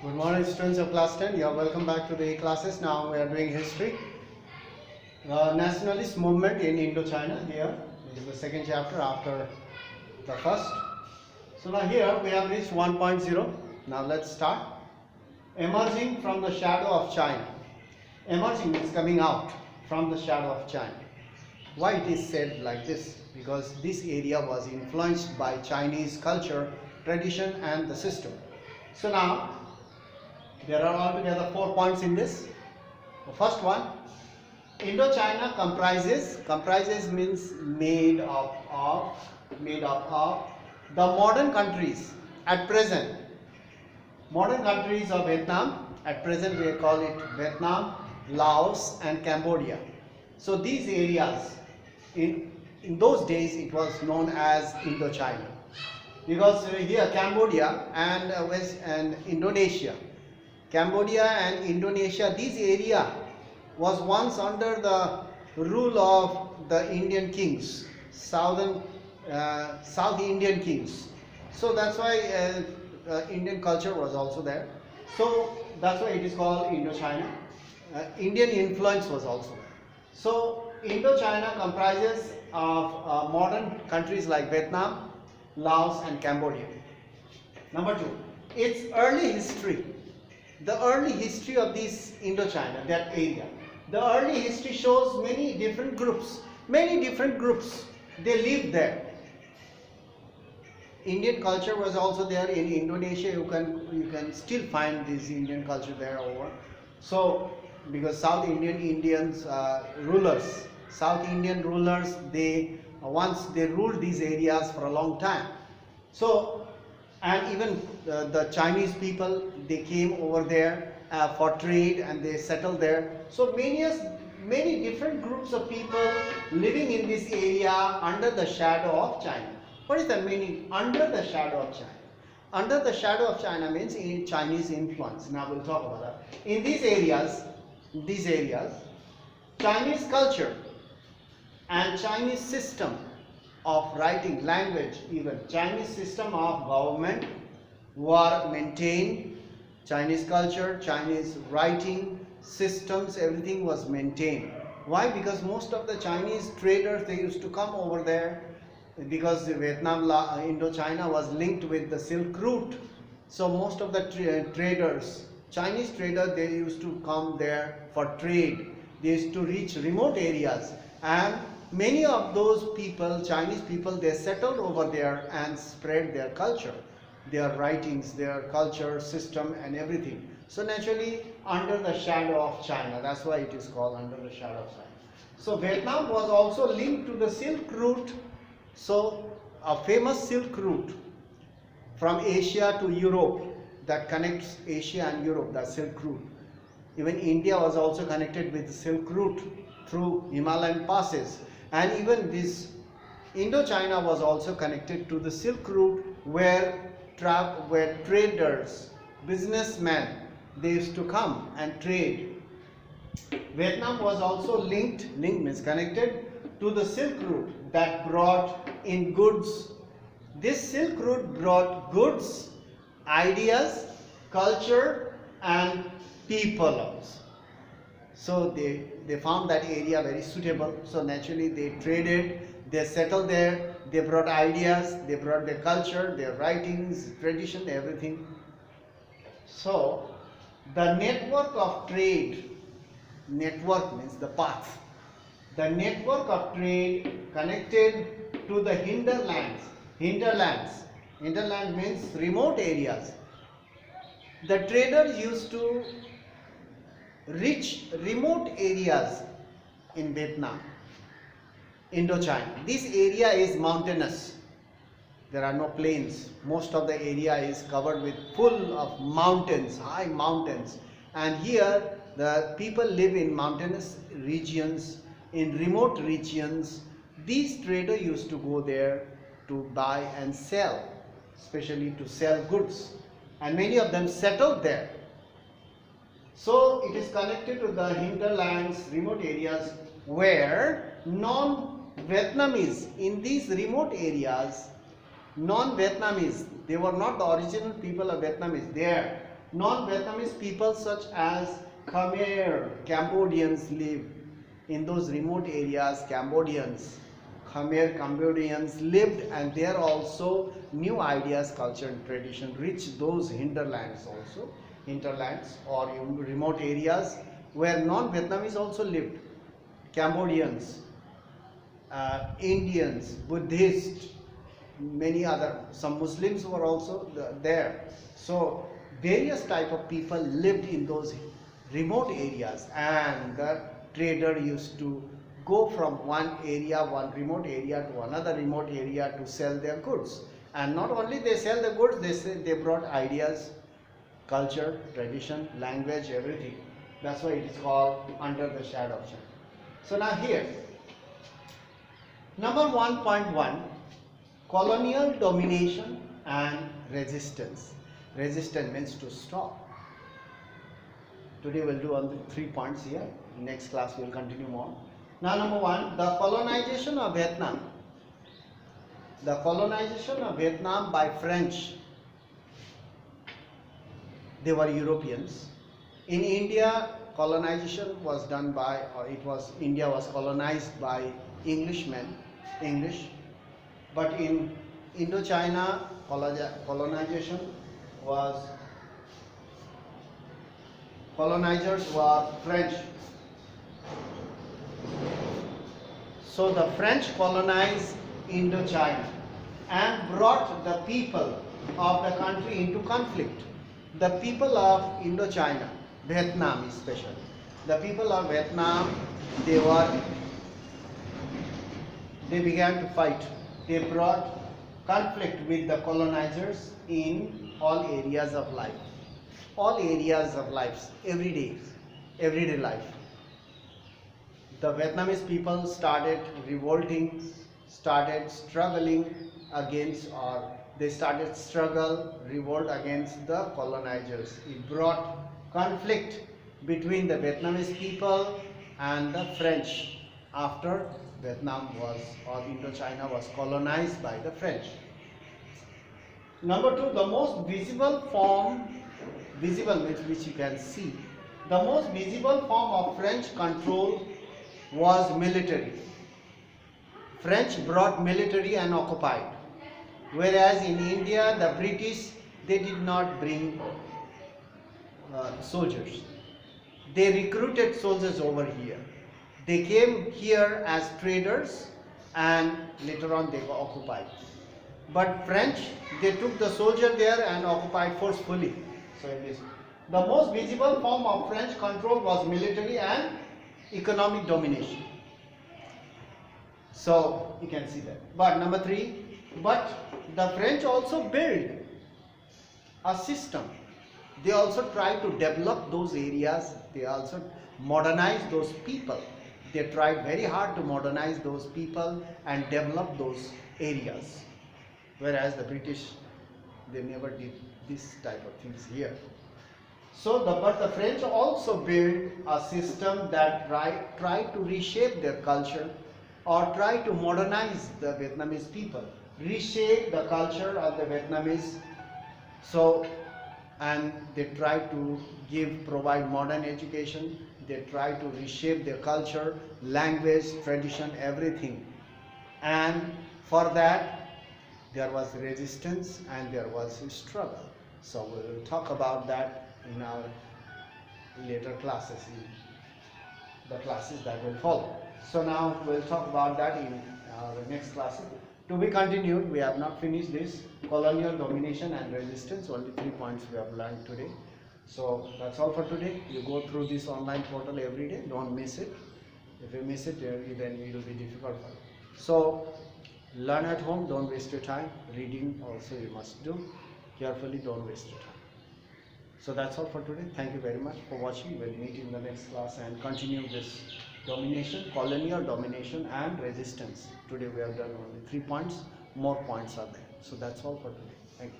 Good morning, students of class 10. You are welcome back to the classes. Now we are doing history. Nationalist movement in Indochina. Here is the second chapter after the first. So now here we have reached 1.0. Now let's start. Emerging from the shadow of China. Emerging means coming out from the shadow of China. Why it is said like this? Because this area was influenced by Chinese culture, tradition and the system. So now there are altogether 4 points in this. The first one, Indochina comprises means made up of the modern countries at present. Modern countries of Vietnam, at present we call it Vietnam, Laos and Cambodia. So these areas, in those days it was known as Indochina. Because here Cambodia and Indonesia, this area was once under the rule of the Indian kings, South Indian kings. So that's why Indian culture was also there. So that's why it is called Indochina. Indian influence was also there. So Indochina comprises of modern countries like Vietnam, Laos and Cambodia. Number 2, its early history. The early history of this Indochina, that area. The early history shows many different groups. They lived there. Indian culture was also there in Indonesia. You can still find this Indian culture there over. So because South Indian rulers, once they ruled these areas for a long time. So, and even the Chinese people, they came over there for trade and they settled there. So many different groups of people living in this area under the shadow of China. What is the meaning? Under the shadow of China. Under the shadow of China means in Chinese influence. Now we'll talk about that. In these areas, Chinese culture and Chinese system of writing, language, even Chinese system of government were maintained. Chinese culture, Chinese writing systems, everything was maintained. Why? Because most of the Chinese traders, they used to come over there because Vietnam, Indochina was linked with the Silk Route. So most of the traders, Chinese traders, they used to come there for trade. They used to reach remote areas, and many of those people, Chinese people, they settled over there and spread their culture, their writings, their culture, system and everything. So naturally under the shadow of China, that's why it is called under the shadow of China. So Vietnam was also linked to the Silk Route. So a famous Silk Route from Asia to Europe that connects Asia and Europe, the Silk Route. Even India was also connected with the Silk Route through Himalayan passes. And even this Indochina was also connected to the Silk Route where traders, businessmen, they used to come and trade. Vietnam was also linked means connected to the Silk Route that brought in goods. This Silk Route brought goods, ideas, culture and people also. So they found that area very suitable. So naturally they traded, they settled there, they brought ideas, they brought their culture, their writings, tradition, everything. So the network of trade, network means the path. The network of trade connected to the hinterlands. Hinterland means remote areas. The traders used to reach remote areas in Vietnam, Indochina. This area is mountainous. There are no plains. Most of the area is covered with full of mountains, high mountains. And here the people live in mountainous regions, in remote regions. These traders used to go there to buy and sell, especially to sell goods. And many of them settled there. So it is connected to the hinterlands, remote areas where non-Vietnamese, in these remote areas, non-Vietnamese, they were not the original people of Vietnamese there. Non-Vietnamese people such as Khmer, Cambodians live in those remote areas. Khmer Cambodians lived, and there also new ideas, culture and tradition reached those hinterlands also, hinterlands or remote areas where non-Vietnamese also lived. Cambodians, Indians, Buddhists, many other, some Muslims were also there. So various type of people lived in those remote areas, and the trader used to go from one remote area to another remote area to sell their goods. And not only they sell the goods, they brought ideas, culture, tradition, language, everything. That's why it is called Under the Shadow of China. So now here, number 1.1, colonial domination and resistance. Resistance means to stop. Today we'll do on the 3 points here. Next class we'll continue more. Now number 1, the colonization of Vietnam. The colonization of Vietnam by French. They were Europeans. In India, colonization was done by, India was colonized by Englishmen, English. But in Indochina, colonizers were French. So the French colonized Indochina and brought the people of the country into conflict. The people of Indochina, Vietnam especially, the people of Vietnam, they began to fight. They brought conflict with the colonizers in all areas of life. All areas of life, everyday life. The Vietnamese people started revolting, started struggling against, or they started revolt against the colonizers. It brought conflict between the Vietnamese people and the French after Vietnam or Indochina was colonized by the French. Number 2, the most visible form, which you can see, the most visible form of French control was military. French brought military and occupied, whereas in India the British, they did not bring soldiers. They recruited soldiers over here. They came here as traders and later on they were occupied. But French, they took the soldier there and occupied forcefully. So it is the most visible form of French control was military and economic domination. So you can see that. But number 3, but the French also built a system. They also tried to develop those areas. They also modernized those people. They tried very hard to modernize those people and develop those areas. Whereas the British, they never did this type of things here. So, but the French also built a system that tried to reshape their culture or try to modernize the Vietnamese people, reshape the culture of the Vietnamese. So, and they try to provide modern education. They try to reshape their culture, language, tradition, everything. And for that, there was resistance and there was struggle. So we will talk about that in our later classes, in the classes that will follow. So now we'll talk about that in our next classes. To be continued, we have not finished this colonial domination and resistance, only 3 points we have learned today. So that's all for today. You go through this online portal every day, don't miss it. If you miss it, then it will be difficult for you. So learn at home, don't waste your time. Reading also you must do. Carefully, don't waste your time. So that's all for today. Thank you very much for watching. We'll meet in the next class and continue this domination, colonial domination and resistance. Today we have done only 3 points. More points are there. So that's all for today. Thank you.